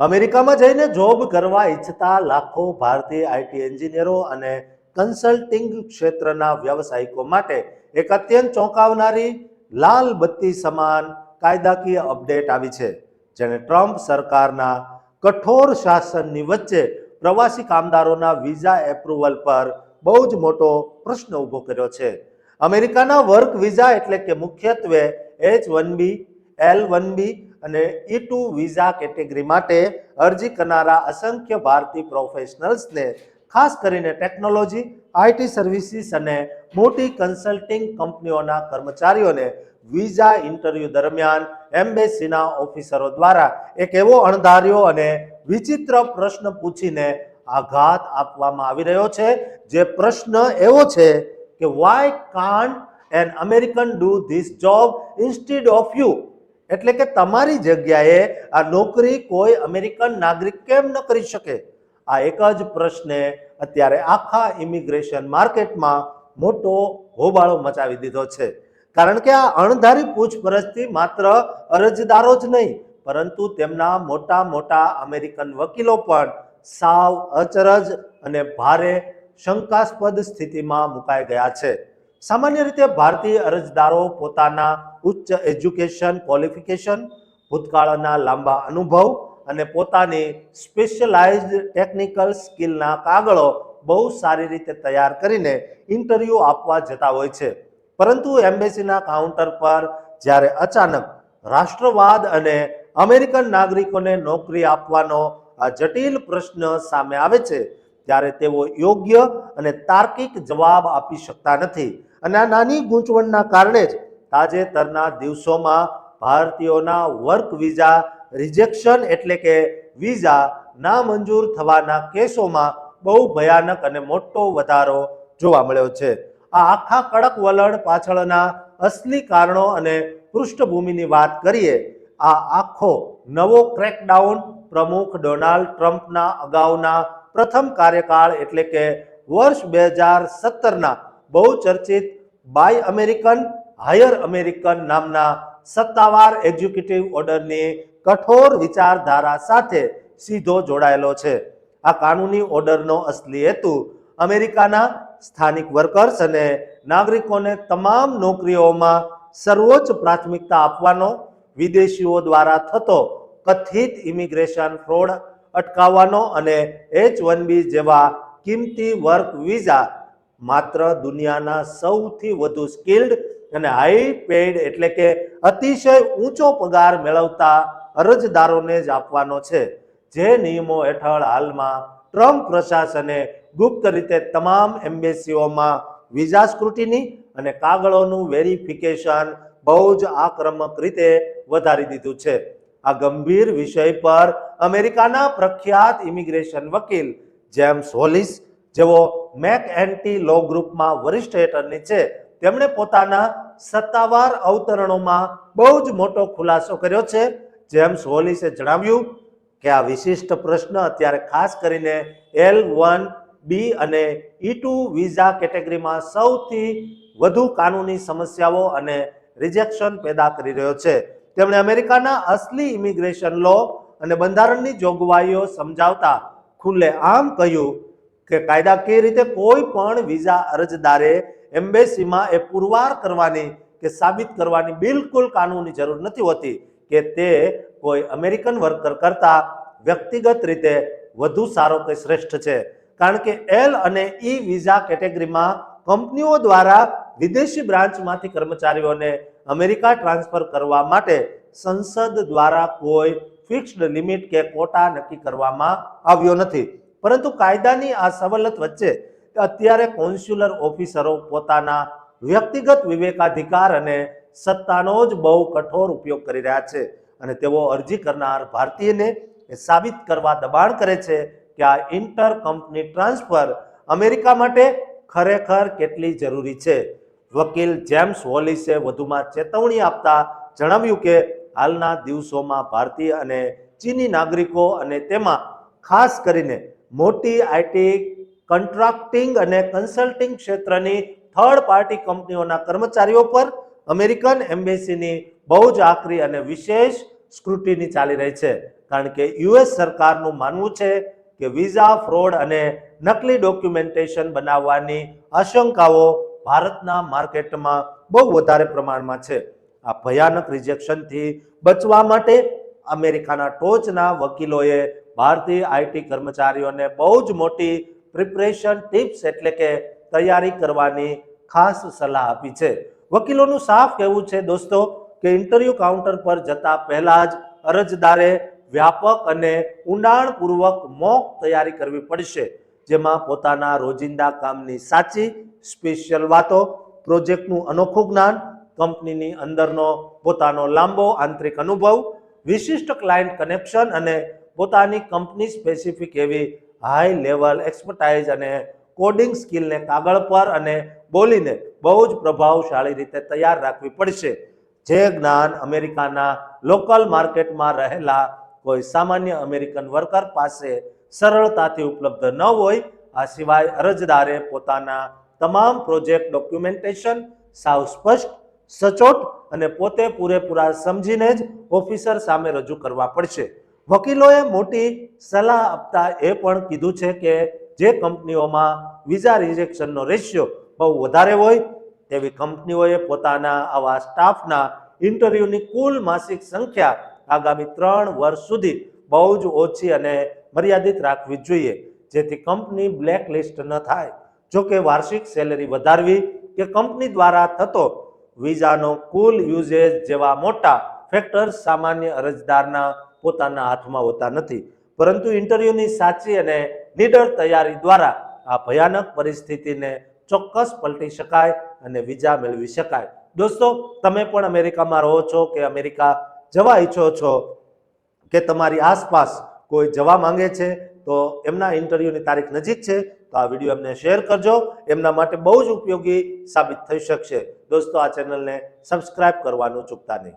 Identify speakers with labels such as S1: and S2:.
S1: અમેરિકામાં જઈને જોબ કરવા ઈચ્છતા લાખો ભારતીય આઈટી એન્જિનિયરો અને કન્સલ્ટિંગ ક્ષેત્રના વ્યવસાયિકો માટે એક અત્યંત ચોંકાવનારી લાલ બત્તી સમાન કાયદાકીય અપડેટ આવી છે, જેણે ટ્રમ્પ સરકારના કઠોર શાસનની વચ્ચે પ્રવાસી કામદારોના વિઝા એપ્રુવલ પર બહુ જ મોટો પ્રશ્ન ઊભો કર્યો છે. અમેરિકાના વર્ક વિઝા એટલે કે મુખ્યત્વે H-1B, L-1B અને E-2 વિઝા કેટેગરી માટે અરજી કરનારા અસંખ્ય ભારતીય પ્રોફેશનલ્સને, ખાસ કરીને ટેકનોલોજી, આઈટી સર્વિસીસ અને મોટી કન્સલ્ટિંગ કંપનીઓના કર્મચારીઓને વિઝા ઇન્ટરવ્યૂ દરમિયાન એમ્બેસીના ઓફિસરો દ્વારા એક એવો અણધાર્યો અને વિચિત્ર પ્રશ્ન પૂછીને આઘાત આપવામાં આવી રહ્યો છે, જે પ્રશ્ન એવો છે કે why can't an American do this job instead of you, એટલે કે તમારી જગ્યાએ આ નોકરી કોઈ અમેરિકન નાગરિક કેમ ન કરી શકે? આ એક જ પ્રશ્ને અત્યારે આખા ઇમિગ્રેશન માર્કેટમાં મોટો હોબાળો મચાવી દીધો છે. કારણ કે આ અણધારી પૂછપરછથી માત્ર અરજદારો જ નહીં, પરંતુ તેમના મોટા મોટા અમેરિકન વકીલો પણ સાવ અચરજ અને ભારે શંકાસ્પદ સ્થિતિમાં મુકાઈ ગયા છે. સામાન્ય રીતે ભારતીય અરજદારો પોતાના ઉચ્ચ એજ્યુકેશન ક્વોલિફિકેશન, ભૂતકાળના લાંબા અનુભવ અને પોતાની સ્પેશિયલાઇઝ્ડ ટેકનિકલ સ્કિલના કાગળો બહુ સારી રીતે તૈયાર કરીને ઇન્ટરવ્યૂ આપવા જતા હોય છે. પરંતુ એમ્બેસીના કાઉન્ટર પર જ્યારે અચાનક રાષ્ટ્રવાદ અને અમેરિકન નાગરિકોને નોકરી આપવાનો આ જટિલ પ્રશ્ન સામે આવે છે, ત્યારે તેઓ યોગ્ય અને તાર્કિક જવાબ આપી શકતા નથી. અને આ નાની ગૂંચવણના કારણે જ તાજેતરના દિવસોમાં ભારતીયોના વર્ક વિઝા રિજેક્શન એટલે કે વિઝા નામંજૂર થવાના કેસોમાં બહુ ભયાનક અને મોટો વધારો જોવા મળ્યો છે. આ આખા કડક વલણ પાછળના અસલી કારણો અને પૃષ્ઠભૂમિની વાત કરીએ. આ આખો નવો ક્રેકડાઉન પ્રમુખ ડોનાલ્ડ ટ્રમ્પના અગાઉના પ્રથમ કાર્યકાળ એટલે કે વર્ષ 2017ના બહુ ચર્ચિત બાય અમેરિકન હાયર અમેરિકન નામના સત્તાવાર એક્ઝિક્યુટિવ ઓર્ડરની કઠોર વિચારધારા સાથે સીધો જોડાયેલો છે. આ કાનૂની ઓર્ડરનો અસલી હેતુ અમેરિકાના સ્થાનિક વર્કર્સ અને નાગરિકોને તમામ નોકરીઓમાં સર્વોચ્ચ પ્રાથમિકતા આપવાનો, વિદેશીઓ દ્વારા થતો કથિત ઇમિગ્રેશન ફ્રોડ અટકાવવાનો અને H-1B જેવા કિંમતી વર્ક વિઝા માત્ર દુનિયાના સૌથી વધુ સ્કિલ્ડ અને હાઈ પેઇડ એટલે કે અતિશય ઊંચો પગાર મેળવતા અરજદારોને જ આપવાનો છે, જે નિયમો હેઠળ હાલમાં ટ્રમ્પ પ્રશાસને ગુપ્ત રીતે તમામ એમ્બેસીઓમાં વિઝા સ્ક્રુટિની અને કાગળોનું વેરિફિકેશન બહુ જ આક્રમક રીતે વધારી દીધું છે. આ ગંભીર વિષય પર અમેરિકાના પ્રખ્યાત ઇમિગ્રેશન વકીલ જેમ્સ હોલિસ, જેઓ મેકએન્ટી લો ગ્રુપમાં વરિષ્ઠ એટર્ની છે, તેમણે પોતાના સત્તાવાર અવતરણોમાં બહુ જ મોટો ખુલાસો કર્યો છે. જેમ્સ હોલિસે જણાવ્યું કે આ વિશિષ્ટ પ્રશ્ન અત્યારે ખાસ કરીને L-1B અને E-2 વિઝા કેટેગરીમાં સૌથી વધુ કાનૂની સમસ્યાઓ અને રિજેક્શન પેદા કરી રહ્યો છે. તેમણે અમેરિકાના અસલી ઇમિગ્રેશન લો અને બંધારણની જોગવાઈઓ સમજાવતા ખુલ્લેઆમ કહ્યું કે કાયદાકીય રીતે કોઈ પણ વિઝા અરજદારે એમ્બેસીમાં એ પુરવાર કરવાની કે સાબિત કરવાની બિલકુલ કાનૂની જરૂર નથી હોતી કે તે કોઈ અમેરિકન વર્કર કરતા વ્યક્તિગત રીતે વધુ સારો કે શ્રેષ્ઠ છે. કારણ કે L અને E વિઝા કેટેગરીમાં કંપનીઓ દ્વારા વિદેશી બ્રાન્ચમાંથી કર્મચારીઓને અમેરિકા ટ્રાન્સફર કરવા માટે સંસદ દ્વારા કોઈ ફિક્સ્ડ લિમિટ કે કોટા નક્કી કરવામાં આવ્યો નથી. પરંતુ કાયદાની આ સવલત વચ્ચે અત્યારે કોન્સ્યુલર ઓફિસરો પોતાના વ્યક્તિગત વિવેકાધિકાર અને સત્તાનો જ બહુ કઠોર ઉપયોગ કરી રહ્યા છે અને તેઓ અરજી કરનાર ભારતીયને સાબિત કરવા દબાણ કરે છે કે આ ઇન્ટર કંપની ટ્રાન્સફર અમેરિકા માટે ખરેખર કેટલી જરૂરી છે. વકીલ જેમ્સ હોલિસે વધુમાં ચેતવણી આપતા જણાવ્યું કે હાલના દિવસોમાં ભારતીય અને ચીની નાગરિકો અને તેમાં ખાસ કરીને મોટી આઈટી કોન્ટ્રાક્ટિંગ અને કન્સલ્ટિંગ ક્ષેત્રની થર્ડ પાર્ટી કંપનીઓના કર્મચારીઓ પર અમેરિકન એમ્બેસીની બહુ જ આકરી અને વિશેષ સ્ક્રુટિની ચાલી રહી છે. કારણ કે યુએસ સરકારનું માનવું છે કે વિઝા ફ્રોડ અને નકલી ડોક્યુમેન્ટેશન બનાવવાની આશંકાઓ ભારતના માર્કેટમાં બહુ વધારે પ્રમાણમાં છે. આ ભયાનક રિજેક્શનથી બચવા માટે અમેરિકાના ટોચના વકીલોએ ભારતીય આઈટી કર્મચારીઓને બહુ જ મોટી પ્રિપરેશન ટિપ્સ એટલે કે તૈયારી કરવાની ખાસ સલાહ આપી છે. વકીલોનું સાફ કહેવું છે દોસ્તો કે ઇન્ટરવ્યુ કાઉન્ટર પર જતા પહેલા જ અરજદારે વ્યાપક અને ઊંડાણપૂર્વક મોક તૈયારી કરવી પડશે, જેમાં પોતાના રોજિંદા કામની સાચી સ્પેશિયલ વાતો, પ્રોજેક્ટનું અનોખું જ્ઞાન, કંપનીની અંદરનો પોતાનો લાંબો આંતરિક અનુભવ, વિશિષ્ટ ક્લાયન્ટ કનેક્શન અને પોતાની કંપની સ્પેસિફિક એવી હાઈ લેવલ એક્સપર્ટાઇઝ અને કોડિંગ સ્કિલને કાગળ પર અને બોલીને બહુ જ પ્રભાવશાળી રીતે તૈયાર રાખવી પડશે, જે જ્ઞાન અમેરિકાના લોકલ માર્કેટમાં રહેલા કોઈ સામાન્ય અમેરિકન વર્કર પાસે સરળતાથી ઉપલબ્ધ ન હોય. આ સિવાય અરજદારે પોતાના તમામ પ્રોજેક્ટ ડોક્યુમેન્ટેશન સાવ સ્પષ્ટ, સચોટ અને પોતે પૂરેપૂરા સમજીને જ ઓફિસર સામે રજૂ કરવા પડશે. વકીલોએ મોટી સલાહ આપતા એ પણ કીધું છે કે જે કંપનીઓમાં વિઝા રિજેક્શનનો રેશિયો બહુ વધારે હોય તેવી કંપનીઓએ પોતાના આવા સ્ટાફના ઇન્ટરવ્યુની કુલ માસિક સંખ્યા આગામી 3 વર્ષ સુધી બહુ જ ઓછી અને મર્યાદિત રાખવી જોઈએ, જેથી કંપની બ્લેકલિસ્ટ ન થાય. જોકે વાર્ષિક સેલેરી વધારવી કે કંપની દ્વારા થતો વિઝાનો કુલ યુઝેજ જેવા મોટા ફેક્ટર્સ સામાન્ય અરજદારના પોતાના હાથમાં હોતા નથી, પરંતુ ઇન્ટરવ્યુની સાચી અને નીડર તૈયારી દ્વારા આ ભયાનક પરિસ્થિતિને ચોક્કસ પલટી શકાય અને વિઝા મેળવી શકાય. દોસ્તો, તમે પણ અમેરિકામાં રહો છો કે અમેરિકા જવા ઈચ્છો છો કે તમારી આસપાસ કોઈ જવા માંગે છે તો એમના ઇન્ટરવ્યુની તારીખ નજીક છે તો આ વિડીયો એમને શેર કરજો, એમના માટે બહુ જ ઉપયોગી સાબિત થઈ શકશે. દોસ્તો, આ ચેનલને સબસ્ક્રાઇબ કરવાનું ચૂકતા નહીં.